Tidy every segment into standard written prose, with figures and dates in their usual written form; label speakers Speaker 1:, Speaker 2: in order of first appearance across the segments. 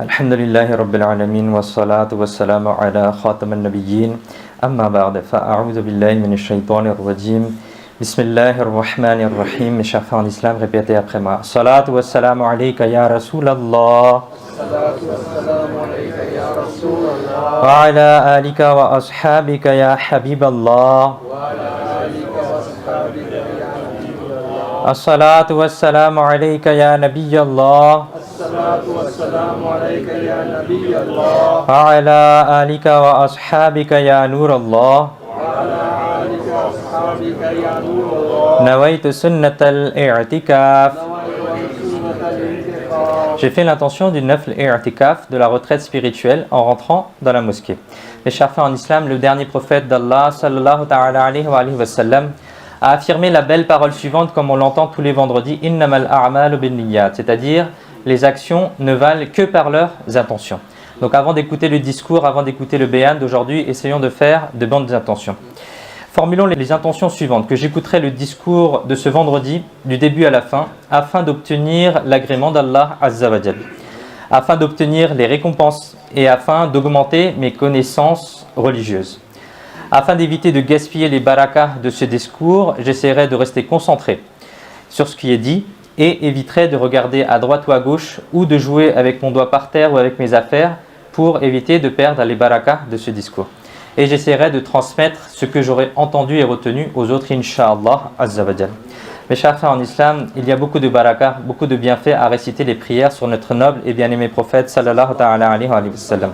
Speaker 1: الحمد لله رب العالمين والصلاة والسلام على خاتم النبيين أما بعد فأعوذ بالله من الشيطان الرجيم بسم الله الرحمن الرحيم. Mes chers frères en islam, répétez après moi. Salatu wa salam alayka ya Rasulallah. Salatu wa salam alayka ya Rasulallah. Wa ala alika wa ashabika ya Habiballah. Wa ala alika wa ashabika ya Habiballah. As-salatu wa salam alayka ya Nabiyallah. As-salatu wa salam alayka ya Nabiyallah. Wa ala alika wa ashabika ya Nurallah. J'ai fait l'intention du nafl i'tikaf, de la retraite spirituelle, en rentrant dans la mosquée. Les chers frères en islam, le dernier prophète d'Allah, sallallahu ta'ala alayhi wa sallam, a affirmé la belle parole suivante, comme on l'entend tous les vendredis, innamal a'malu binniyat, c'est-à-dire les actions ne valent que par leurs intentions. Donc avant d'écouter le discours, avant d'écouter le béyan d'aujourd'hui, essayons de faire de bonnes intentions. Formulons les intentions suivantes, que j'écouterai le discours de ce vendredi, du début à la fin, afin d'obtenir l'agrément d'Allah Azza wa Jal, afin d'obtenir les récompenses et afin d'augmenter mes connaissances religieuses. Afin d'éviter de gaspiller les barakas de ce discours, j'essaierai de rester concentré sur ce qui est dit et éviterai de regarder à droite ou à gauche ou de jouer avec mon doigt par terre ou avec mes affaires pour éviter de perdre les barakas de ce discours. Et j'essaierai de transmettre ce que j'aurai entendu et retenu aux autres, Inch'Allah Azza wa Jal. Mes chers frères en islam, il y a beaucoup de barakah, beaucoup de bienfaits à réciter les prières sur notre noble et bien-aimé prophète sallallahu ta'ala alayhi wa sallam.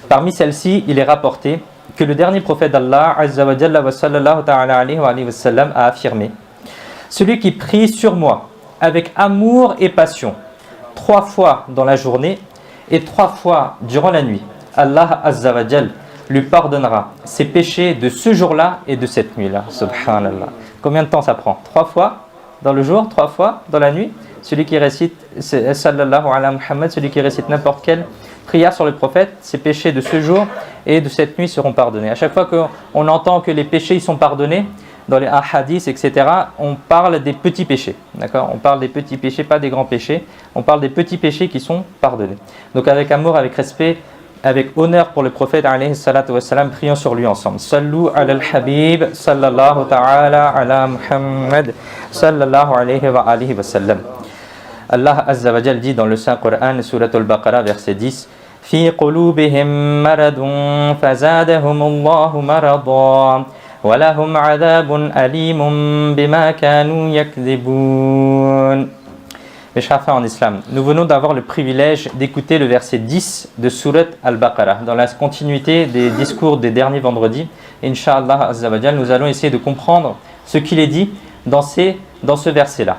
Speaker 1: Parmi celles-ci, il est rapporté que le dernier prophète d'Allah Azza wa Jalla wa sallallahu ta'ala alayhi wa sallam a affirmé: celui qui prie sur moi avec amour et passion 3 fois dans la journée et 3 fois durant la nuit, Allah Azza wa Jal lui pardonnera ses péchés de ce jour-là et de cette nuit-là. Subhanallah. Combien de temps ça prend? 3 fois dans le jour, 3 fois dans la nuit. Celui qui récite sallallahu ala Muhammad, celui qui récite n'importe quelle prière sur le prophète, ses péchés de ce jour et de cette nuit seront pardonnés. À chaque fois qu'on entend que les péchés ils sont pardonnés, dans les hadiths, etc., on parle des petits péchés. D'accord? On parle des petits péchés, pas des grands péchés. On parle des petits péchés qui sont pardonnés. Donc avec amour, avec respect, avec honneur pour le prophète alayhi salatu wa salam, prions sur lui ensemble. Sallu ala al-habib sallallahu ta'ala ala Muhammad sallallahu alayhi wa alihi wa sallam. Allah Azza wa Jal dit dans le Saint Coran, Surat al-Baqarah, verset 10, Fi qulubihim maradun fazadahumullahu marada wa lahum adhabun alimun bima kanu yakdhibun. Mes chers frères en islam, nous venons d'avoir le privilège d'écouter le verset 10 de Surat al-Baqarah, dans la continuité des discours des derniers vendredis. Inch'Allah Azza wa Jal, nous allons essayer de comprendre ce qu'il est dit dans ce verset-là.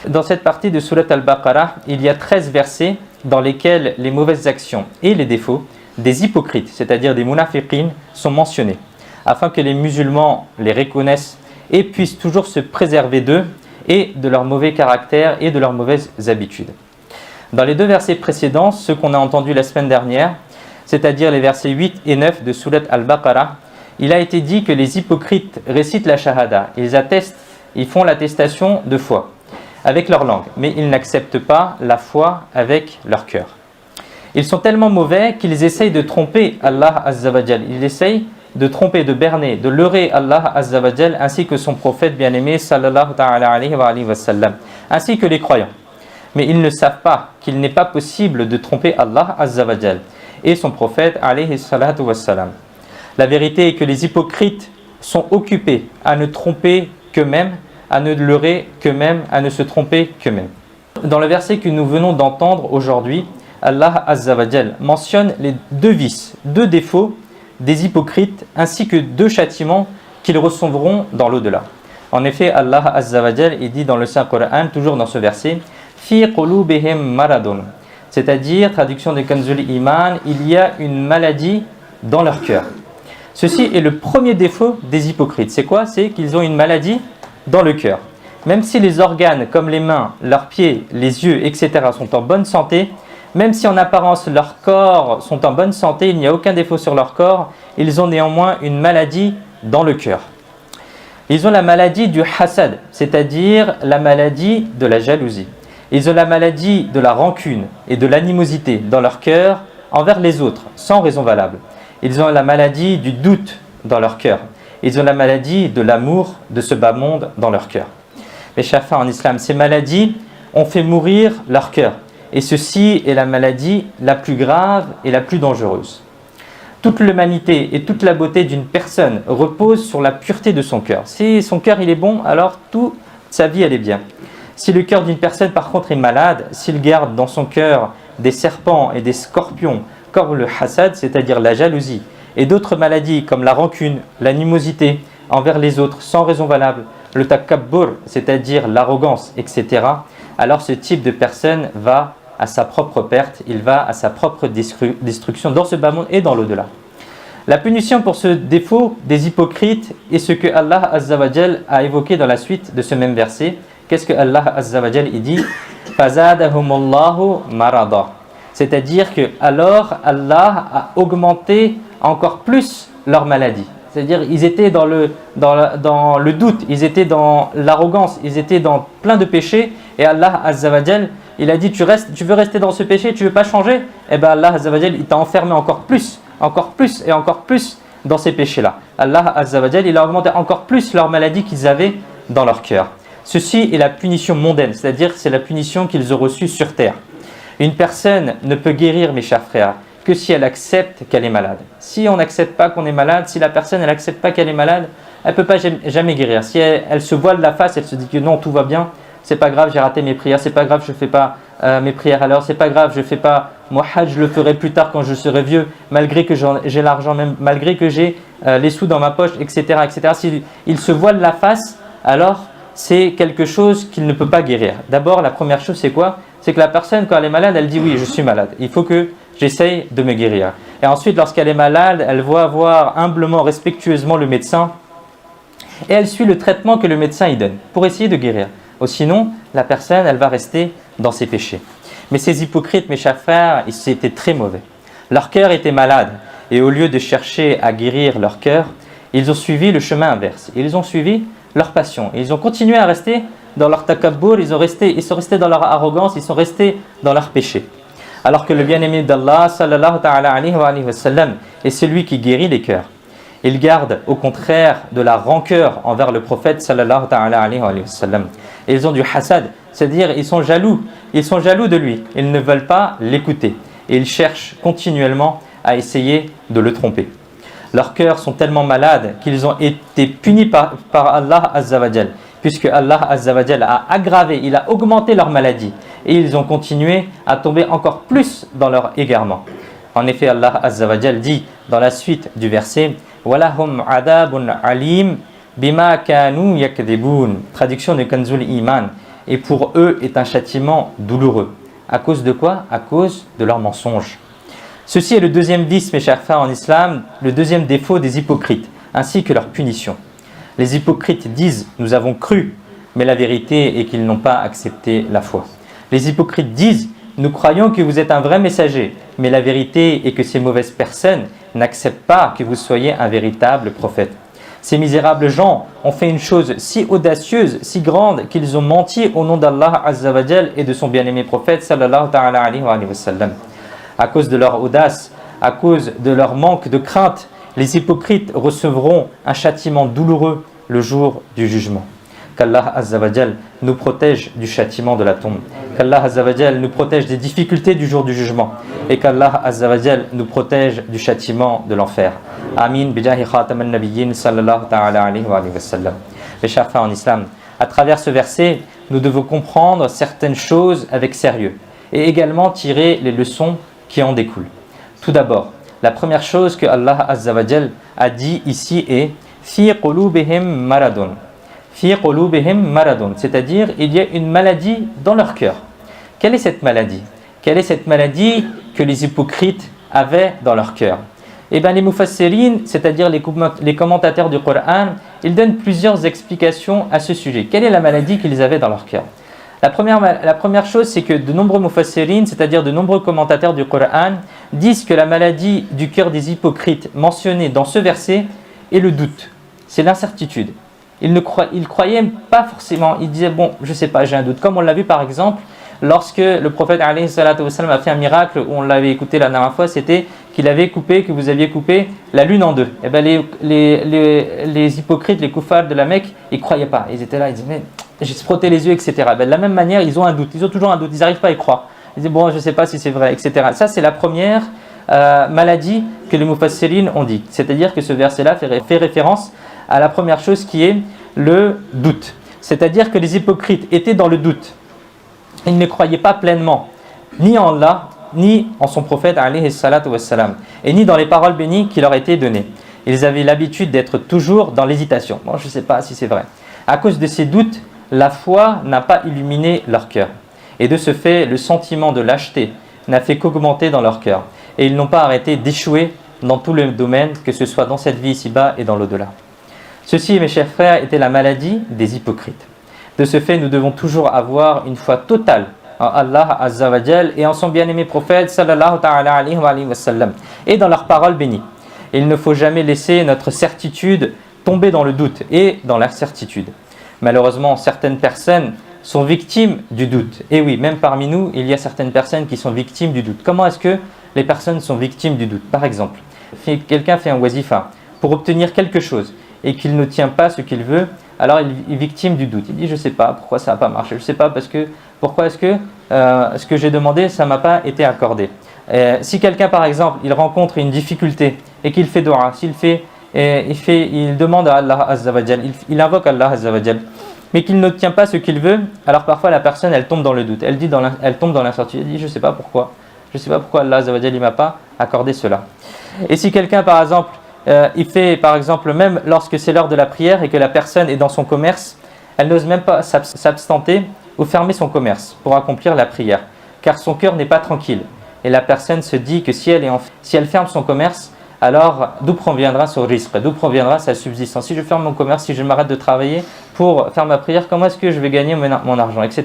Speaker 1: Dans cette partie de Surat al-Baqarah, il y a 13 versets dans lesquels les mauvaises actions et les défauts des hypocrites, c'est-à-dire des munafiqin, sont mentionnés, afin que les musulmans les reconnaissent et puissent toujours se préserver d'eux et de leur mauvais caractère et de leurs mauvaises habitudes. Dans les 2 versets précédents, ceux qu'on a entendus la semaine dernière, c'est-à-dire les versets 8 et 9 de Surat al-Baqarah, il a été dit que les hypocrites récitent la shahada, ils font l'attestation de foi avec leur langue, mais ils n'acceptent pas la foi avec leur cœur. Ils sont tellement mauvais qu'ils essayent de tromper Allah Azza wa Jal. Ils essayent de tromper, de berner, de leurrer Allah Azza wa Jal ainsi que son prophète bien-aimé sallallahu ta'ala alayhi wa sallam, ainsi que les croyants. Mais ils ne savent pas qu'il n'est pas possible de tromper Allah Azza wa Jal et son prophète alayhi salatu wa salam. La vérité est que les hypocrites sont occupés à ne tromper qu'eux-mêmes, à ne leurrer qu'eux-mêmes, à ne se tromper qu'eux-mêmes. Dans le verset que nous venons d'entendre aujourd'hui, Allah Azza wa Jal mentionne les 2 vices, 2 défauts des hypocrites ainsi que 2 châtiments qu'ils recevront dans l'au-delà. En effet, Allah Azza wa Jal dit dans le Saint Coran, toujours dans ce verset, Fi qulubihim maradun, c'est-à-dire, traduction de Kanzul Iman, il y a une maladie dans leur cœur. Ceci est le premier défaut des hypocrites. C'est quoi? C'est qu'ils ont une maladie dans le cœur. Même si les organes comme les mains, leurs pieds, les yeux, etc. sont en bonne santé, même si en apparence leurs corps sont en bonne santé, il n'y a aucun défaut sur leur corps, ils ont néanmoins une maladie dans le cœur. Ils ont la maladie du hasad, c'est-à-dire la maladie de la jalousie. Ils ont la maladie de la rancune et de l'animosité dans leur cœur envers les autres, sans raison valable. Ils ont la maladie du doute dans leur cœur. Ils ont la maladie de l'amour de ce bas monde dans leur cœur. Mais chers frères en islam, ces maladies ont fait mourir leur cœur. Et ceci est la maladie la plus grave et la plus dangereuse. Toute l'humanité et toute la beauté d'une personne repose sur la pureté de son cœur. Si son cœur il est bon, alors toute sa vie elle est bien. Si le cœur d'une personne par contre est malade, s'il garde dans son cœur des serpents et des scorpions, comme le hasad, c'est-à-dire la jalousie, et d'autres maladies comme la rancune, l'animosité envers les autres sans raison valable, le takabbur, c'est-à-dire l'arrogance, etc., alors ce type de personne va à sa propre perte, il va à sa propre destruction dans ce bas monde et dans l'au-delà. La punition pour ce défaut des hypocrites est ce que Allah Azza wa Jal a évoqué dans la suite de ce même verset. Qu'est-ce que Allah Azza wa Jal dit ? Fazadahumullahu marada. C'est-à-dire que alors Allah a augmenté encore plus leur maladie. C'est-à-dire ils étaient dans le doute, ils étaient dans l'arrogance, ils étaient dans plein de péchés et Allah Azza wa Jal, il a dit tu veux rester dans ce péché, tu veux pas changer ? Et bien Allah Azza wa Jal, il t'a enfermé encore plus et encore plus dans ces péchés-là. Allah Azza wa Jal, il a augmenté encore plus leur maladie qu'ils avaient dans leur cœur. Ceci est la punition mondaine, c'est-à-dire c'est la punition qu'ils ont reçue sur terre. Une personne ne peut guérir, mes chers frères, que si elle accepte qu'elle est malade. Si on n'accepte pas qu'on est malade, si la personne elle accepte pas qu'elle est malade, elle peut pas jamais guérir. Si elle se voile la face, elle se dit que non, tout va bien, c'est pas grave, j'ai raté mes prières, c'est pas grave, je fais pas mes prières à l'heure, c'est pas grave, je fais pas mon hajj, je le ferai plus tard quand je serai vieux, malgré que j'ai l'argent, même malgré que j'ai les sous dans ma poche, etc., etc. S'il se voile la face, alors c'est quelque chose qu'il ne peut pas guérir. D'abord, la première chose, c'est quoi ? C'est que la personne, quand elle est malade, elle dit oui, je suis malade. Il faut que j'essaye de me guérir. Et ensuite, lorsqu'elle est malade, elle va voir humblement, respectueusement le médecin et elle suit le traitement que le médecin y donne pour essayer de guérir. Ou sinon, la personne, elle va rester dans ses péchés. Mais ces hypocrites, mes chers frères, ils étaient très mauvais. Leur cœur était malade et au lieu de chercher à guérir leur cœur, ils ont suivi le chemin inverse. Ils ont suivi leur passion. Ils ont continué à rester dans leur takabbur, ils sont restés dans leur arrogance, ils sont restés dans leur péché. Alors que le bien-aimé d'Allah, sallallahu ta'ala alayhi wa sallam, est celui qui guérit les cœurs. Il garde au contraire de la rancœur envers le prophète, sallallahu ta'ala alayhi wa sallam. Et ils ont du hasad, c'est-à-dire ils sont jaloux de lui, ils ne veulent pas l'écouter. Et ils cherchent continuellement à essayer de le tromper. Leurs cœurs sont tellement malades qu'ils ont été punis par Allah Azza wa Jal, puisque Allah Azza wa Jal a aggravé, il a augmenté leur maladie et ils ont continué à tomber encore plus dans leur égarement. En effet, Allah Azza wa Jal dit dans la suite du verset Walahum adabun alim bima kanu yakdibun. Traduction de Kanzul Iman. Et pour eux est un châtiment douloureux. À cause de quoi ? À cause de leurs mensonges. Ceci est le deuxième vice, mes chers frères en islam, le deuxième défaut des hypocrites, ainsi que leur punition. Les hypocrites disent « nous avons cru », mais la vérité est qu'ils n'ont pas accepté la foi. Les hypocrites disent « nous croyons que vous êtes un vrai messager », mais la vérité est que ces mauvaises personnes n'acceptent pas que vous soyez un véritable prophète. Ces misérables gens ont fait une chose si audacieuse, si grande, qu'ils ont menti au nom d'Allah Azza wa Jal et de son bien-aimé prophète sallallahu ta'ala alayhi wa sallam. À cause de leur audace, à cause de leur manque de crainte, les hypocrites recevront un châtiment douloureux le jour du jugement. Qu'Allah Azza wa Jal nous protège du châtiment de la tombe. Qu'Allah Azza wa Jal nous protège des difficultés du jour du jugement. Et qu'Allah Azza wa Jal nous protège du châtiment de l'enfer. Amin. Bijahi khatam al-nabiyyin sallallahu ta'ala alayhi wa sallam. Mes chers frères en islam, à travers ce verset, nous devons comprendre certaines choses avec sérieux et également tirer les leçons qui en découlent. Tout d'abord, la première chose que Allah Azza wa Jal a dit ici est fi qulubihim maradun. Fi qulubihim maradun, c'est-à-dire il y a une maladie dans leur cœur. Quelle est cette maladie ? Quelle est cette maladie que les hypocrites avaient dans leur cœur ? Eh bien, les mufassirin, c'est-à-dire les commentateurs du Coran, ils donnent plusieurs explications à ce sujet. Quelle est la maladie qu'ils avaient dans leur cœur ? La première chose, c'est que de nombreux mufassirin, c'est-à-dire de nombreux commentateurs du Coran, disent que la maladie du cœur des hypocrites mentionnée dans ce verset est le doute, c'est l'incertitude. Ils croyaient pas forcément, ils disaient bon, je sais pas, j'ai un doute. Comme on l'a vu par exemple lorsque le prophète alayhi salatu wassalam a fait un miracle où on l'avait écouté la dernière fois, c'était que vous aviez coupé la lune en deux. Et bien les hypocrites, les koufars de la Mecque, ils ne croyaient pas. Ils étaient là, ils disaient mais j'ai frotté les yeux, etc. Ben, de la même manière, ils ont un doute, ils ont toujours un doute, ils n'arrivent pas à y croire. Ils disent bon, je ne sais pas si c'est vrai, etc. Ça, c'est la première maladie que les mufassirines ont dit. C'est-à-dire que ce verset-là fait référence à la première chose qui est le doute. C'est-à-dire que les hypocrites étaient dans le doute. Ils ne croyaient pas pleinement ni en Allah, ni en son prophète alayhi salatu wassalam, et ni dans les paroles bénies qui leur étaient données. Ils avaient l'habitude d'être toujours dans l'hésitation. Bon, je ne sais pas si c'est vrai. À cause de ces doutes, la foi n'a pas illuminé leur cœur. Et de ce fait, le sentiment de lâcheté n'a fait qu'augmenter dans leur cœur. Et ils n'ont pas arrêté d'échouer dans tous les domaines, que ce soit dans cette vie ici-bas et dans l'au-delà. Ceci, mes chers frères, était la maladie des hypocrites. De ce fait, nous devons toujours avoir une foi totale en Allah Azza wa Jal et en son bien-aimé prophète sallallahu ta'ala alayhi wa sallam et dans leurs paroles bénies. Il ne faut jamais laisser notre certitude tomber dans le doute et dans l'incertitude. Malheureusement, certaines personnes sont victimes du doute. Et oui, même parmi nous, il y a certaines personnes qui sont victimes du doute. Comment est-ce que les personnes sont victimes du doute? Par exemple, quelqu'un fait un wazifa pour obtenir quelque chose et qu'il ne tient pas ce qu'il veut, alors il est victime du doute. Il dit je ne sais pas pourquoi ça n'a pas marché, je ne sais pas pourquoi est-ce que ce que j'ai demandé ça ne m'a pas été accordé. Si quelqu'un par exemple il rencontre une difficulté et qu'il fait dua, il demande à Allah Azza wa Jal, il invoque Allah Azza wa Jal, mais qu'il n'obtient pas ce qu'il veut, alors parfois la personne elle tombe dans le doute, elle tombe dans l'incertitude, elle dit je ne sais pas pourquoi Allah Azza wa Jal ne m'a pas accordé cela. Et si quelqu'un par exemple il fait par exemple même lorsque c'est l'heure de la prière et que la personne est dans son commerce, elle n'ose même pas s'abstenter ou fermer son commerce pour accomplir la prière, car son cœur n'est pas tranquille. Et la personne se dit que si elle ferme son commerce, alors d'où proviendra son risque, d'où proviendra sa subsistance? Si je ferme mon commerce, si je m'arrête de travailler pour faire ma prière, comment est-ce que je vais gagner mon argent, etc.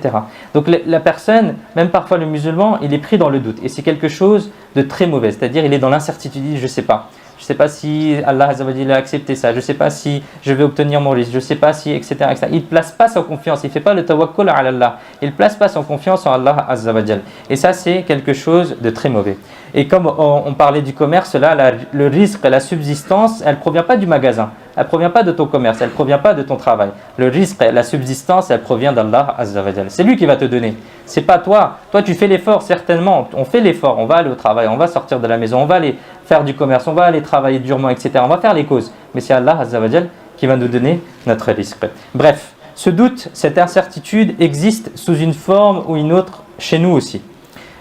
Speaker 1: Donc la personne, même parfois le musulman, il est pris dans le doute. Et c'est quelque chose de très mauvais, c'est-à-dire il est dans l'incertitude, il dit je ne sais pas. Je ne sais pas si Allah Azza wa Jalla a accepté ça, je ne sais pas si je vais obtenir mon risque, je ne sais pas si, etc., etc. Il ne place pas sa confiance, il ne fait pas le tawakkul ala Allah, il ne place pas son confiance en Allah Azza wa Jalla. Et ça, c'est quelque chose de très mauvais. Et comme on parlait du commerce, là, le risque, la subsistance, elle ne provient pas du magasin, elle ne provient pas de ton commerce, elle ne provient pas de ton travail. Le risque, la subsistance, elle provient d'Allah Azza wa Jalla. C'est lui qui va te donner, c'est pas toi. Toi, tu fais l'effort, certainement, on fait l'effort, on va aller au travail, on va sortir de la maison, on va aller faire du commerce, on va aller travailler durement, etc. On va faire les causes. Mais c'est Allah Azza wa Jal qui va nous donner notre risque. Bref, ce doute, cette incertitude existe sous une forme ou une autre chez nous aussi.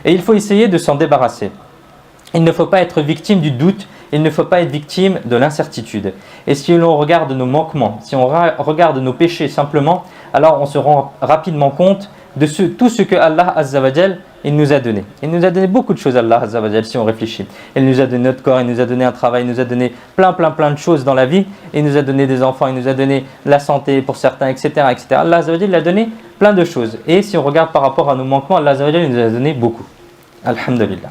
Speaker 1: Et il faut essayer de s'en débarrasser. Il ne faut pas être victime du doute, il ne faut pas être victime de l'incertitude. Et si l'on regarde nos manquements, si on regarde nos péchés simplement, alors on se rend rapidement compte de tout ce que Allah Azza wa Jal il nous a donné. Il nous a donné beaucoup de choses, Allah Azza wa Jal, si on réfléchit. Il nous a donné notre corps, il nous a donné un travail, il nous a donné plein de choses dans la vie. Il nous a donné des enfants, il nous a donné la santé pour certains, etc. etc. Allah Azza wa Jal, il a donné plein de choses. Et si on regarde par rapport à nos manquements, Allah Azza wa Jal, il nous a donné beaucoup. Alhamdulillah.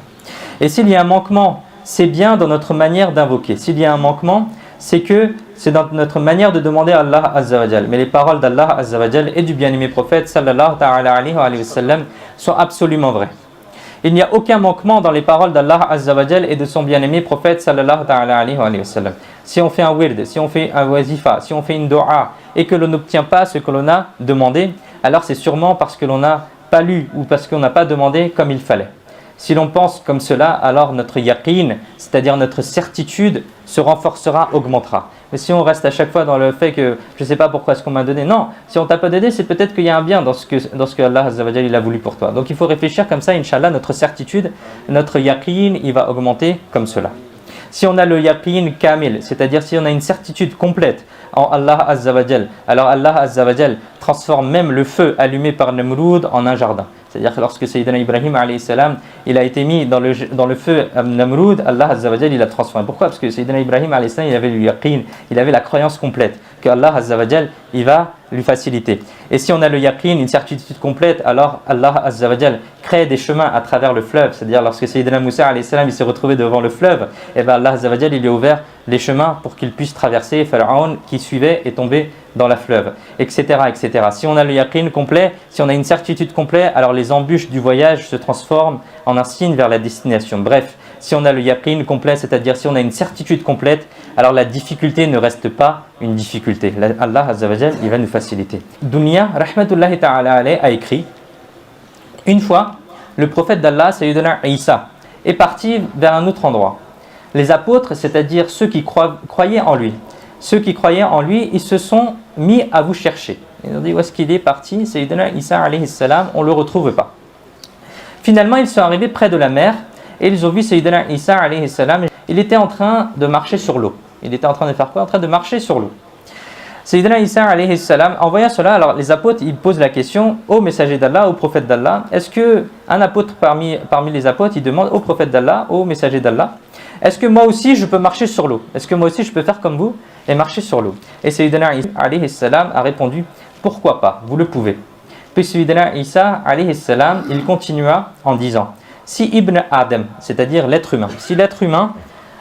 Speaker 1: Et s'il y a un manquement, c'est bien dans notre manière d'invoquer. S'il y a un manquement, c'est dans notre manière de demander à Allah Azza wa Jal. Mais les paroles d'Allah Azza wa Jal et du bien-aimé prophète sallallahu ta'ala alayhi wa sallam sont absolument vraies. Il n'y a aucun manquement dans les paroles d'Allah Azza wa Jal et de son bien-aimé prophète sallallahu ta'ala alayhi wa sallam. Si on fait un wird, si on fait un wazifa, si on fait une dua et que l'on n'obtient pas ce que l'on a demandé, alors c'est sûrement parce que l'on n'a pas lu ou parce qu'on n'a pas demandé comme il fallait. Si l'on pense comme cela, alors notre yaqin, c'est-à-dire notre certitude, se renforcera, augmentera. Mais si on reste à chaque fois dans le fait que je ne sais pas pourquoi est-ce qu'on m'a donné, non, si on t'a pas donné, c'est peut-être qu'il y a un bien dans ce que Allah Azza wa Jalla il a voulu pour toi. Donc il faut réfléchir comme ça, Inch'Allah, notre certitude, notre yaqin, il va augmenter comme cela. Si on a le yaqin kamil, c'est-à-dire si on a une certitude complète en Allah Azza wa Jalla, alors Allah Azza wa Jalla transforme même le feu allumé par Namroud en un jardin. C'est-à-dire que lorsque Sayyidina Ibrahim alayhi salam, il a été mis dans le feu Namroud, Allah Azza wa Jalla il a transformé. Pourquoi? Parce que Sayyidina Ibrahim alayhi salam, il avait le yaqin, il avait la croyance complète qu'Allah Azza wa Jal, il va lui faciliter. Et si on a le yaqin, une certitude complète, alors Allah Azza wa Jal crée des chemins à travers le fleuve. C'est-à-dire lorsque Sayyidina Moussa alayhi salam, il s'est retrouvé devant le fleuve, et bien Allah Azza wa Jal, il lui a ouvert les chemins pour qu'il puisse traverser. Pharaon qui suivait est tombé dans la fleuve, etc., etc. Si on a le yaqin complet, si on a une certitude complète, alors les embûches du voyage se transforment en un signe vers la destination. Bref, si on a le yaqin complet, c'est-à-dire si on a une certitude complète, alors la difficulté ne reste pas une difficulté. Allah Azza wa Jal, il va nous faciliter. Dunya, rahmatullahi ta'ala alayhi, a écrit: une fois, le prophète d'Allah, Sayyidina Isa, est parti vers un autre endroit. Les apôtres, c'est-à-dire ceux qui croyaient en lui, ils se sont mis à vous chercher. Ils ont dit: où est-ce qu'il est parti, Sayyidina Isa alayhi salam, on ne le retrouve pas. Finalement, ils sont arrivés près de la mer et ils ont vu Sayyidina Isa alayhi salam. Il était en train de marcher sur l'eau. Il était en train de faire quoi? En train de marcher sur l'eau. Sayyidina Isa alayhi salam, en voyant cela, alors les apôtres, ils posent la question au messager d'Allah, au prophète d'Allah: est-ce qu'un apôtre parmi les apôtres, il demande au prophète d'Allah, au messager d'Allah: est-ce que moi aussi je peux marcher sur l'eau? Est-ce que moi aussi je peux faire comme vous et marcher sur l'eau? Et Sayyidina Isa alayhi salam a répondu: pourquoi pas, vous le pouvez. Puis Sayyidina Isa alayhi salam, il continua en disant: si Ibn Adam, c'est-à-dire l'être humain, si l'être humain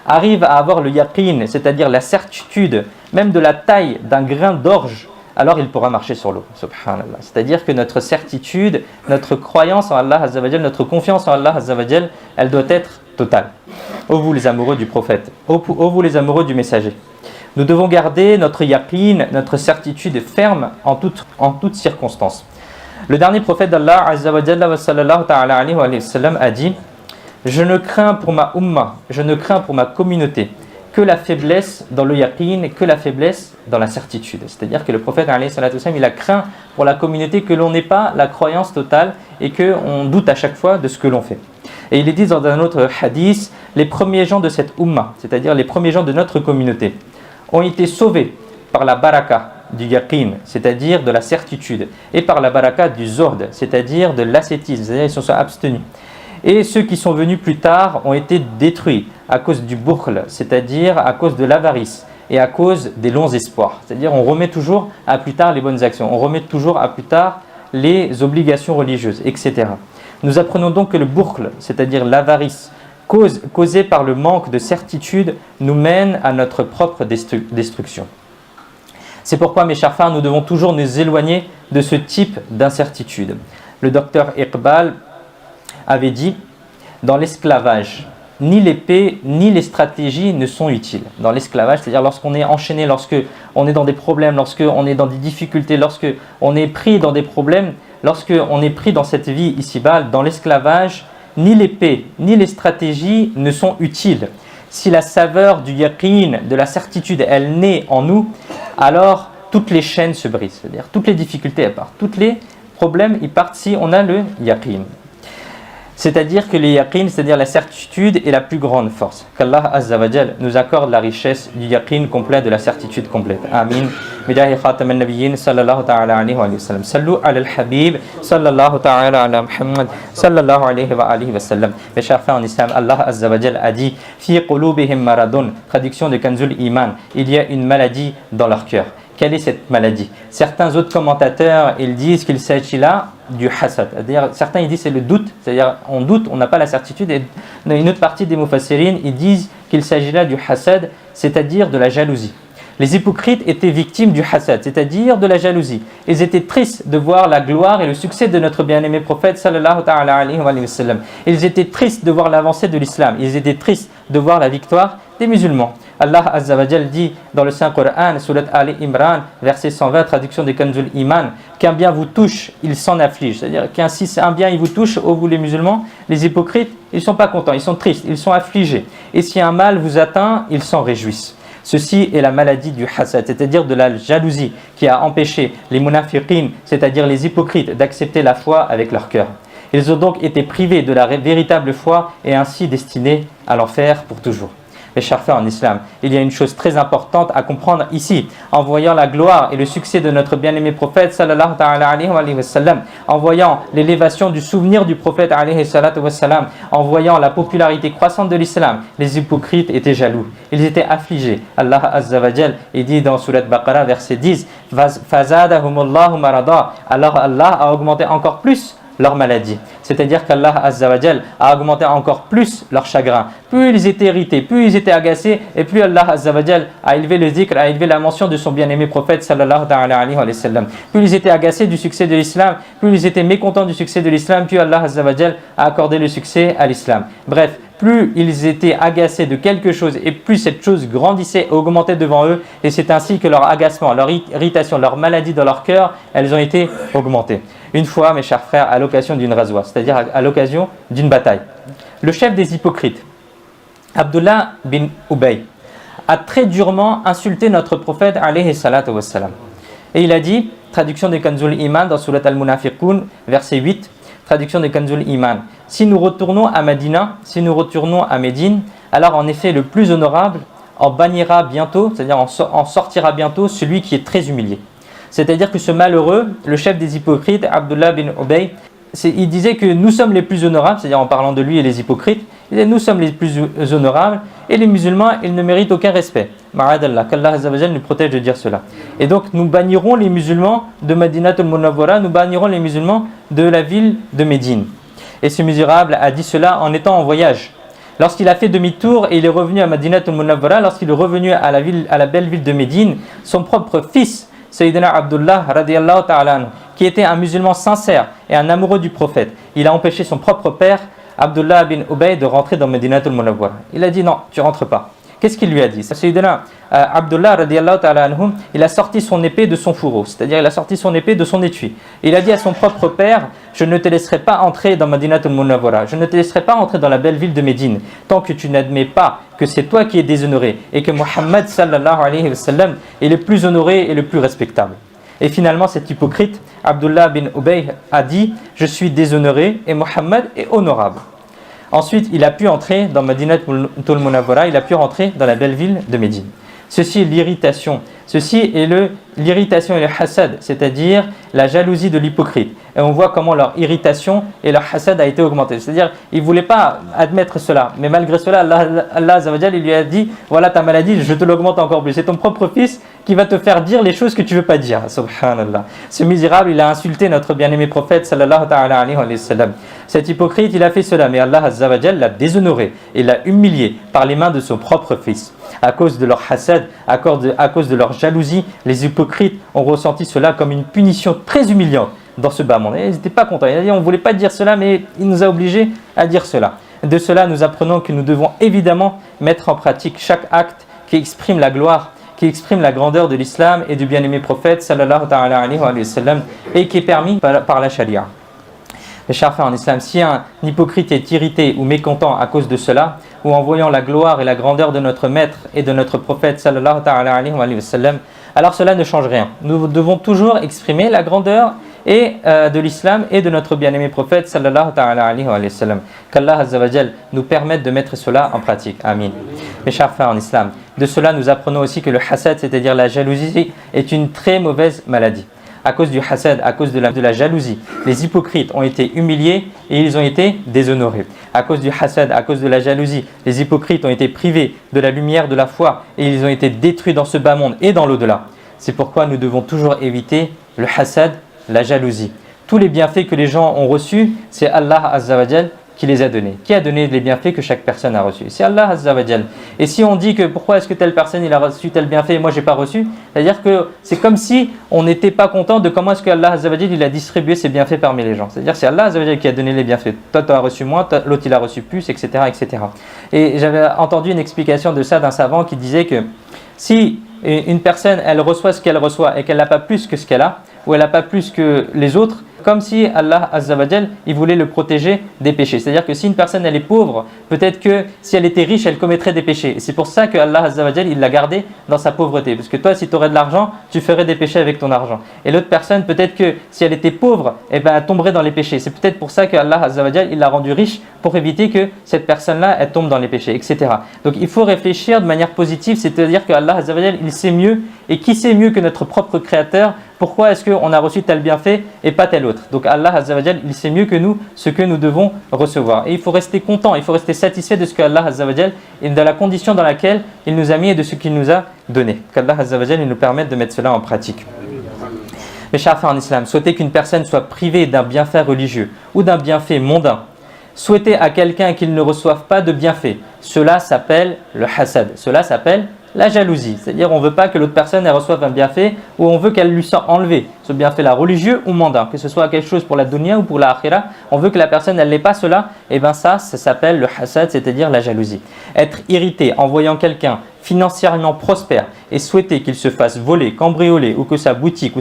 Speaker 1: arrive à avoir le yaqin, c'est-à-dire la certitude, même de la taille d'un grain d'orge, alors il pourra marcher sur l'eau. Subhanallah. C'est-à-dire que notre certitude, notre croyance en Allah Azza wa Jal, notre confiance en Allah Azza wa Jal, elle doit être totale. Ô vous les amoureux du prophète, ô vous les amoureux du messager, nous devons garder notre yaqin, notre certitude ferme en toutes circonstances. Le dernier prophète d'Allah Azza wa Jalla sallallahu ta'ala alayhi wa sallam a dit: je ne crains pour ma umma, je ne crains pour ma communauté que la faiblesse dans le yaqin, que la faiblesse dans la certitude. C'est-à-dire que le prophète alayhi salatu wassalam, il a craint pour la communauté que l'on n'ait pas la croyance totale et qu'on doute à chaque fois de ce que l'on fait. Et il est dit dans un autre hadith: les premiers gens de cette umma, c'est-à-dire les premiers gens de notre communauté, ont été sauvés par la baraka du yaqin, c'est-à-dire de la certitude, et par la baraka du zuhd, c'est-à-dire de l'ascétisme, c'est-à-dire ils se sont abstenus. Et ceux qui sont venus plus tard ont été détruits à cause du bukhl, c'est-à-dire à cause de l'avarice et à cause des longs espoirs. C'est-à-dire on remet toujours à plus tard les bonnes actions, on remet toujours à plus tard les obligations religieuses, etc. Nous apprenons donc que le bukhl, c'est-à-dire l'avarice, causée par le manque de certitude, nous mène à notre propre destruction. C'est pourquoi, mes chers frères, nous devons toujours nous éloigner de ce type d'incertitude. Le docteur Iqbal avait dit: dans l'esclavage, ni l'épée ni les stratégies ne sont utiles. Dans l'esclavage, c'est-à-dire lorsqu'on est enchaîné, lorsqu'on est dans des problèmes, lorsqu'on est dans des difficultés, lorsqu'on est pris dans des problèmes, lorsqu'on est pris dans cette vie ici-bas, dans l'esclavage, ni l'épée ni les stratégies ne sont utiles. Si la saveur du yaqin, de la certitude, elle naît en nous, alors toutes les chaînes se brisent. C'est-à-dire toutes les difficultés, elles partent. Tous les problèmes, ils partent si on a le yaqin. C'est-à-dire que le yaqin, c'est-à-dire la certitude, est la plus grande force. Qu'Allah Azza wa Jal nous accorde la richesse du yaqin complet, de la certitude complète. Amin. Bidahi khatam al-nabiyyin sallallahu ta'ala alayhi wa sallam. Sallu ala al-habib sallallahu ta'ala ala Muhammad sallallahu alayhi wa sallam. Mes chers frères en islam, Allah Azza wa Jal a dit: fi qulubihim maradun, traduction de Kanzul Iman, il y a une maladie dans leur cœur. Quelle est cette maladie? Certains autres commentateurs, ils disent qu'il s'agit là du hasad. C'est-à-dire, certains ils disent c'est le doute, c'est-à-dire on doute, on n'a pas la certitude. Et dans une autre partie des mufassirin, ils disent qu'il s'agit là du hasad, c'est-à-dire de la jalousie. Les hypocrites étaient victimes du hasad, c'est-à-dire de la jalousie. Ils étaient tristes de voir la gloire et le succès de notre bien-aimé prophète sallallahu ta'ala alayhi wa sallam. Ils étaient tristes de voir l'avancée de l'islam. Ils étaient tristes de voir la victoire des musulmans. Allah Azza wa Jal dit dans le Saint-Coran, Surat Ali Imran, verset 120, traduction de Kanzul Iman: qu'un bien vous touche, il s'en afflige. C'est-à-dire si un bien il vous touche, ô vous les musulmans, les hypocrites, ils ne sont pas contents, ils sont tristes, ils sont affligés. Et si un mal vous atteint, ils s'en réjouissent. Ceci est la maladie du hasad, c'est-à-dire de la jalousie, qui a empêché les munafiqin, c'est-à-dire les hypocrites, d'accepter la foi avec leur cœur. Ils ont donc été privés de la véritable foi et ainsi destinés à l'enfer pour toujours. Mes chers frères en islam, il y a une chose très importante à comprendre ici. En voyant la gloire et le succès de notre bien-aimé prophète sallallahu ta'ala alayhi wa sallam, en voyant l'élévation du souvenir du prophète alayhi salatu wa sallam, en voyant la popularité croissante de l'islam, les hypocrites étaient jaloux, ils étaient affligés. Allah Azza wa Jal dit dans Surat Baqarah verset 10, Fazadahumullahu marada. Alors Allah a augmenté encore plus leur maladie. C'est-à-dire qu'Allah Azza wa Jal a augmenté encore plus leur chagrin. Plus ils étaient irrités, plus ils étaient agacés, et plus Allah Azza wa Jal a élevé le zikr, a élevé la mention de son bien-aimé prophète sallallahu alayhi wa sallam. Plus ils étaient agacés du succès de l'islam, plus ils étaient mécontents du succès de l'islam, plus Allah Azza wa Jal a accordé le succès à l'islam. Bref, plus ils étaient agacés de quelque chose et plus cette chose grandissait et augmentait devant eux, et c'est ainsi que leur agacement, leur irritation, leur maladie dans leur cœur, elles ont été augmentées. Une fois, mes chers frères, à l'occasion d'une razwa, c'est-à-dire à l'occasion d'une bataille, le chef des hypocrites, Abdullah bin Ubay, a très durement insulté notre prophète alayhi salatu wassalam. Et il a dit, traduction de Kanzul Iman dans Surat al-Munafiqun, verset 8, traduction de Kanzul Iman, si nous retournons à Medina, si nous retournons à Médine, alors en effet le plus honorable en bannira bientôt, c'est-à-dire en sortira bientôt celui qui est très humilié. C'est-à-dire que ce malheureux, le chef des hypocrites, Abdullah bin Ubay, il disait que nous sommes les plus honorables, c'est-à-dire en parlant de lui et les hypocrites, il disait nous sommes les plus honorables et les musulmans, ils ne méritent aucun respect. Ma'adallah, qu'Allah Azza wa Jal nous protège de dire cela. Et donc nous bannirons les musulmans de Madinatul Munawwara, nous bannirons les musulmans de la ville de Médine. Et ce misérable a dit cela en étant en voyage. Lorsqu'il a fait demi-tour et il est revenu à Madinatul Munawwara, lorsqu'il est revenu à la belle ville de Médine, son propre fils, Sayyidina Abdullah radiyallahu ta'ala anhu, qui était un musulman sincère et un amoureux du prophète, il a empêché son propre père, Abdullah bin Ubay, de rentrer dans Madinatul Munawwara. Il a dit non, tu rentres pas. Qu'est-ce qu'il lui a dit? Sayyidina Abdullah radiyallahu ta'ala anhu, il a sorti son épée de son fourreau, c'est-à-dire il a sorti son épée de son étui. Il a dit à son propre père, je ne te laisserai pas entrer dans Madinatul Munawwara, je ne te laisserai pas entrer dans la belle ville de Médine, tant que tu n'admets pas que c'est toi qui es déshonoré et que Muhammad sallallahu alayhi wa sallam est le plus honoré et le plus respectable. Et finalement cet hypocrite, Abdullah bin Ubay, a dit, je suis déshonoré et Muhammad est honorable. Ensuite, il a pu entrer dans Madinatul Munawwara, il a pu rentrer dans la belle ville de Médine. Ceci est l'irritation. Ceci est l'irritation et le hasad, c'est-à-dire la jalousie de l'hypocrite. Et on voit comment leur irritation et leur hasad a été augmentée. C'est-à-dire, ils ne voulaient pas admettre cela. Mais malgré cela, Allah Azza wa Jal, il lui a dit, voilà ta maladie, je te l'augmente encore plus. C'est ton propre fils qui va te faire dire les choses que tu ne veux pas dire. Subhanallah. Ce misérable, il a insulté notre bien-aimé prophète sallallahu ta'ala alayhi wa sallam. Cet hypocrite, il a fait cela, mais Allah Azza wa Jal l'a déshonoré et l'a humilié par les mains de son propre fils. À cause de leur hasad, à cause de leur jalousie, les hypocrites ont ressenti cela comme une punition très humiliante dans ce bas monde. Et ils n'étaient pas contents. Ils ont dit, on ne voulait pas dire cela, mais il nous a obligés à dire cela. De cela, nous apprenons que nous devons évidemment mettre en pratique chaque acte qui exprime la gloire, qui exprime la grandeur de l'islam et du bien-aimé prophète sallallahu ta'ala alayhi wa sallam et qui est permis par la charia. Mes chers frères en islam, si un hypocrite est irrité ou mécontent à cause de cela, ou en voyant la gloire et la grandeur de notre maître et de notre prophète sallallahu ta'ala alayhi wa sallam, alors cela ne change rien. Nous devons toujours exprimer la grandeur et de l'islam et de notre bien-aimé prophète sallallahu ta'ala alayhi wa sallam. Qu'Allah Azza wa Jal nous permette de mettre cela en pratique. Amin. Mes chers frères en islam, de cela nous apprenons aussi que le hasad, c'est-à-dire la jalousie, est une très mauvaise maladie. À cause du hasad, à cause de la jalousie, les hypocrites ont été humiliés et ils ont été déshonorés. À cause du hasad, à cause de la jalousie, les hypocrites ont été privés de la lumière de la foi et ils ont été détruits dans ce bas monde et dans l'au-delà. C'est pourquoi nous devons toujours éviter le hasad, la jalousie. Tous les bienfaits que les gens ont reçus, c'est Allah Azza wa Jal qui les a donnés. Qui a donné les bienfaits que chaque personne a reçus? C'est Allah Azza wa Jal. Et si on dit que pourquoi est-ce que telle personne il a reçu tel bienfait et moi j'ai pas reçu, c'est-à-dire que c'est comme si on n'était pas content de comment est-ce que Allah Azza wa Jal il a distribué ses bienfaits parmi les gens. C'est-à-dire c'est Allah Azza wa Jal qui a donné les bienfaits. Toi tu as reçu moins, l'autre il a reçu plus, etc., etc. Et j'avais entendu une explication de ça d'un savant qui disait que si une personne elle reçoit ce qu'elle reçoit et qu'elle n'a pas plus que ce qu'elle a, ou elle n'a pas plus que les autres, comme si Allah Azza wa Jal, il voulait le protéger des péchés. C'est-à-dire que si une personne elle est pauvre, peut-être que si elle était riche, elle commettrait des péchés. Et c'est pour ça que Allah Azza wa Jal, il l'a gardé dans sa pauvreté. Parce que toi, si tu aurais de l'argent, tu ferais des péchés avec ton argent. Et l'autre personne, peut-être que si elle était pauvre, eh ben, elle tomberait dans les péchés. C'est peut-être pour ça que Allah Azza wa Jal, il l'a rendu riche pour éviter que cette personne-là, elle tombe dans les péchés, etc. Donc il faut réfléchir de manière positive, c'est-à-dire que Allah Azza wa Jal, il sait mieux. Et qui sait mieux que notre propre Créateur? Pourquoi est-ce qu'on a reçu tel bienfait et pas tel autre? Donc Allah Azza wa Jal, il sait mieux que nous ce que nous devons recevoir. Et il faut rester content, il faut rester satisfait de ce que Allah Azza wa Jal et de la condition dans laquelle il nous a mis et de ce qu'il nous a donné. Qu'Allah Azza wa Jal nous permette de mettre cela en pratique. Mes chers frères en islam, souhaiter qu'une personne soit privée d'un bienfait religieux ou d'un bienfait mondain, souhaiter à quelqu'un qu'il ne reçoive pas de bienfait, cela s'appelle le hasad, cela s'appelle la jalousie. C'est-à-dire on ne veut pas que l'autre personne elle reçoive un bienfait ou on veut qu'elle lui soit enlevée. Ce bienfait-là, religieux ou mondain, que ce soit quelque chose pour la dunya ou pour la akhira, on veut que la personne elle n'ait pas cela, et bien ça s'appelle le hasad, c'est-à-dire la jalousie. Être irrité en voyant quelqu'un financièrement prospère et souhaiter qu'il se fasse voler, cambrioler ou que sa boutique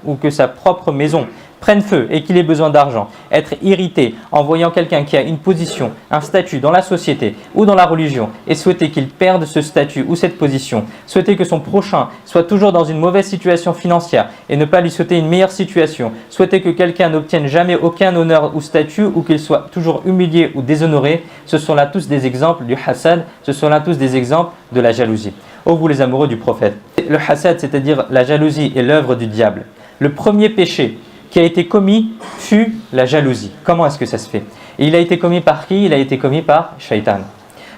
Speaker 1: ou que sa propre maison prenne feu et qu'il ait besoin d'argent. Être irrité en voyant quelqu'un qui a une position, un statut dans la société ou dans la religion et souhaiter qu'il perde ce statut ou cette position. Souhaiter que son prochain soit toujours dans une mauvaise situation financière et ne pas lui souhaiter une meilleure situation. Souhaiter que quelqu'un n'obtienne jamais aucun honneur ou statut ou qu'il soit toujours humilié ou déshonoré. Ce sont là tous des exemples du hasad, ce sont là tous des exemples de la jalousie. Ô vous les amoureux du prophète. Le hasad, c'est-à-dire la jalousie, est l'œuvre du diable. Le premier péché qui a été commis fut la jalousie. Comment est-ce que ça se fait? Et il a été commis par qui? Il a été commis par Shaitan.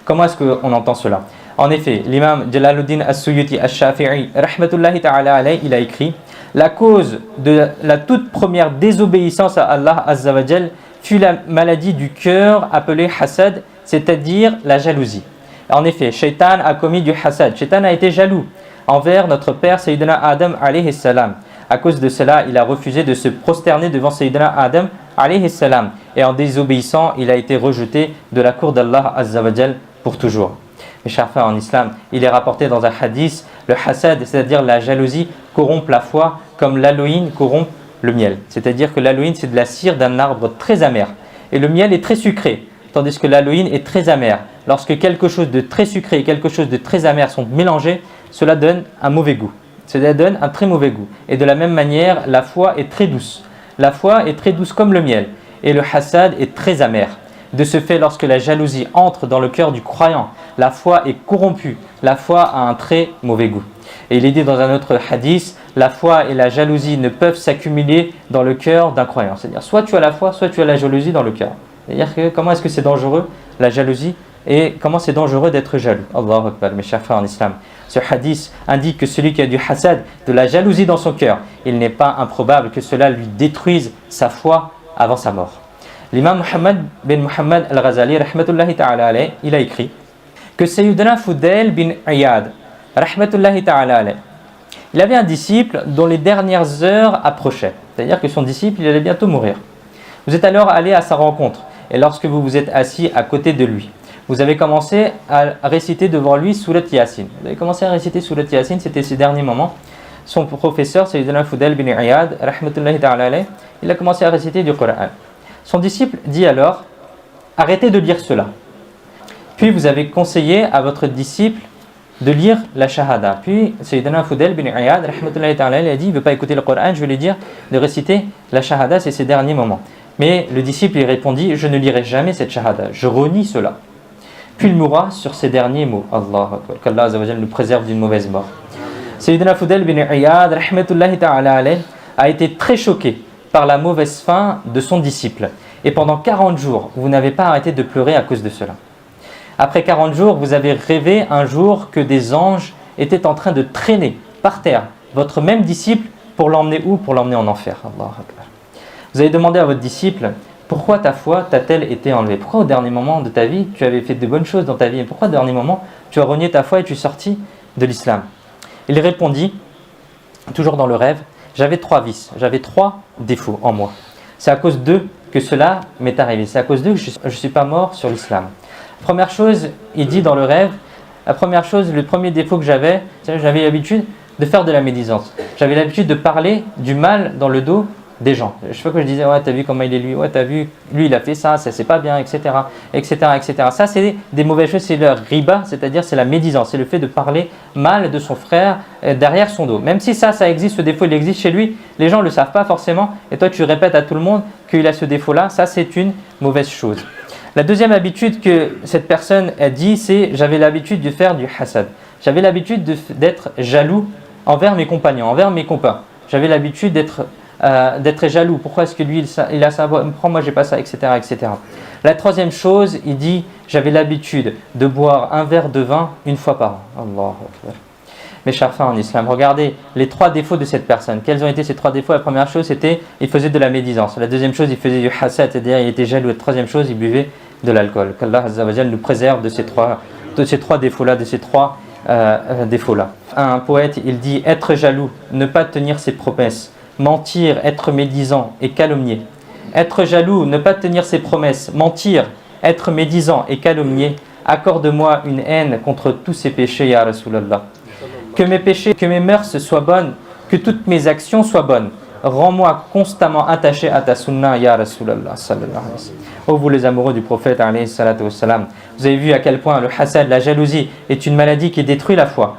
Speaker 1: Comment est-ce qu'on entend cela? En effet, l'imam Jalaluddin As-Suyuti Ash-Shafi'i, rahmatullahi ta'ala alayhi, il a écrit: la cause de la toute première désobéissance à Allah Azza wa Jal fut la maladie du cœur appelée hasad, c'est-à-dire la jalousie. En effet, Shaitan a commis du hasad. Shaitan a été jaloux envers notre père Sayyidina Adam alayhi salam. À cause de cela, il a refusé de se prosterner devant Sayyidina Adam alayhi salam. Et en désobéissant, il a été rejeté de la cour d'Allah Azza wa Jal pour toujours. Mes chers frères en islam, il est rapporté dans un hadith, le hasad, c'est-à-dire la jalousie, corrompt la foi comme l'aloïne corrompt le miel. C'est-à-dire que l'aloïne, c'est de la cire d'un arbre très amer. Et le miel est très sucré, tandis que l'aloïne est très amère. Lorsque quelque chose de très sucré et quelque chose de très amer sont mélangés, cela donne un mauvais goût. Cela donne un très mauvais goût. Et de la même manière, la foi est très douce. La foi est très douce comme le miel. Et le hasad est très amer. De ce fait, lorsque la jalousie entre dans le cœur du croyant, la foi est corrompue. La foi a un très mauvais goût. Et il est dit dans un autre hadith, la foi et la jalousie ne peuvent s'accumuler dans le cœur d'un croyant. C'est-à-dire, soit tu as la foi, soit tu as la jalousie dans le cœur. C'est-à-dire que comment est-ce que c'est dangereux, la jalousie, et comment c'est dangereux d'être jaloux. Allahu Akbar, mes chers frères en islam. Ce hadith indique que celui qui a du hasad, de la jalousie dans son cœur, il n'est pas improbable que cela lui détruise sa foi avant sa mort. L'imam Muhammad bin Muhammad al-Ghazali, rahmatullahi ta'ala alayhi, il a écrit que Sayyidina Fudail bin Iyad, rahmatullahi ta'ala alayhi, il avait un disciple dont les dernières heures approchaient. C'est-à-dire que son disciple, il allait bientôt mourir. Vous êtes alors allé à sa rencontre, et lorsque vous vous êtes assis à côté de lui, vous avez commencé à réciter devant lui Surat Yasin. Vous avez commencé à réciter Surat Yasin, c'était ces derniers moments. Son professeur, Sayyidina Fudail bin Iyad, rahmatullahi ta'ala alayhi, il a commencé à réciter du Coran. Son disciple dit alors: arrêtez de lire cela. Puis vous avez conseillé à votre disciple de lire la shahada. Puis Sayyidina Fudail bin Iyad, rahmatullahi ta'ala alayhi, a dit: il ne veut pas écouter le Coran, je vais lui dire de réciter la shahada, c'est ces derniers moments. Mais le disciple lui répondit: je ne lirai jamais cette shahada, je renie cela. Puis il mourra sur ces derniers mots. Allah Akbar, qu'Allah Azza wa Jal nous préserve d'une mauvaise mort. Sayyidina Fudail bin Iyad, rahmatullahi ta'ala alayhi, a été très choqué par la mauvaise fin de son disciple. Et pendant 40 jours, vous n'avez pas arrêté de pleurer à cause de cela. Après 40 jours, vous avez rêvé un jour que des anges étaient en train de traîner par terre votre même disciple pour l'emmener où? Pour l'emmener en enfer. Allah Akbar. Vous avez demandé à votre disciple: pourquoi ta foi t'a-t-elle été enlevée? Pourquoi au dernier moment de ta vie, tu avais fait de bonnes choses dans ta vie? Et pourquoi au dernier moment, tu as renié ta foi et tu es sorti de l'islam? Il répondit, toujours dans le rêve: j'avais 3 vices, j'avais 3 défauts en moi. C'est à cause d'eux que cela m'est arrivé. C'est à cause d'eux que je ne suis pas mort sur l'islam. Première chose, il dit dans le rêve, la première chose, le premier défaut que j'avais l'habitude de faire de la médisance. J'avais l'habitude de parler du mal dans le dos des gens. Je sais pas que je disais, ouais, t'as vu comment il est lui, ouais, t'as vu, lui il a fait ça, c'est pas bien, etc., etc., etc. Ça, c'est des mauvaises choses, c'est le riba, c'est-à-dire c'est la médisance, c'est le fait de parler mal de son frère derrière son dos. Même si ça existe, ce défaut, il existe chez lui, les gens ne le savent pas forcément, et toi tu répètes à tout le monde qu'il a ce défaut-là, ça c'est une mauvaise chose. La deuxième habitude que cette personne a dit, c'est j'avais l'habitude de faire du hasad. J'avais l'habitude d'être jaloux envers mes compagnons, envers mes copains. J'avais l'habitude d'être jaloux. Pourquoi est-ce que lui, il a ça, moi j'ai pas ça, etc., etc. La troisième chose, il dit, j'avais l'habitude de boire un verre de vin une fois par an. Allahu Akbar. Mes chers frères en islam, regardez les trois défauts de cette personne. Quels ont été ces trois défauts? La première chose, c'était il faisait de la médisance. La deuxième chose, il faisait du hasad, c'est-à-dire il était jaloux. La troisième chose, il buvait de l'alcool. Qu'Allah Azza wa Jal nous préserve de ces trois défauts-là, de ces trois défauts-là. Un poète, il dit être jaloux, ne pas tenir ses promesses, mentir, être médisant et calomnier. Être jaloux, ne pas tenir ses promesses, mentir, être médisant et calomnier. Accorde-moi une haine contre tous ces péchés, ya Rasulallah. Que mes péchés, que mes mœurs soient bonnes, que toutes mes actions soient bonnes. Rends-moi constamment attaché à ta sunna, ya Rasulallah, sallallahu alayhi wa sallam. Oh vous les amoureux du prophète, alayhi salatu wa salam. Vous avez vu à quel point le hasad, la jalousie, est une maladie qui détruit la foi.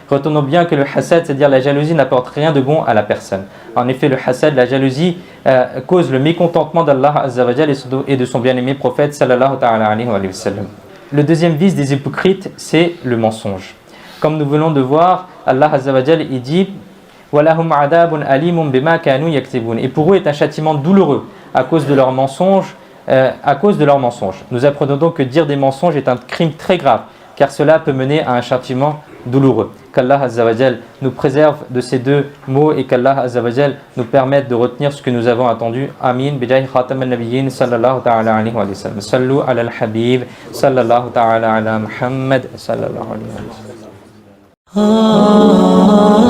Speaker 1: Retenons bien que le hasad, c'est-à-dire la jalousie, n'apporte rien de bon à la personne. En effet, le hasad, la jalousie, cause le mécontentement d'Allah Azza wa Jal et de son bien-aimé prophète, sallallahu alayhi wa sallam. Le deuxième vice des hypocrites, c'est le mensonge. Comme nous venons de voir, Allah Azza wa Jal, il dit وَلَهُمْ عَذَابٌ أَلِيمٌ بِمَا كَانُوا يَكْسِبُونَ. Et pour eux est un châtiment douloureux à cause de leurs mensonges. Nous apprenons donc que dire des mensonges est un crime très grave, car cela peut mener à un châtiment douloureux. Qu'Allah Azza wa Jal nous préserve de ces deux mots et qu'Allah Azza wa Jal nous permette de retenir ce que nous avons entendu. Amin. Bijahi khatam al-nabiyyin sallallahu ta'ala alayhi wa sallam. Sallu ala al-habib sallallahu ta'ala ala Muhammad sallallahu alayhi wa sallam.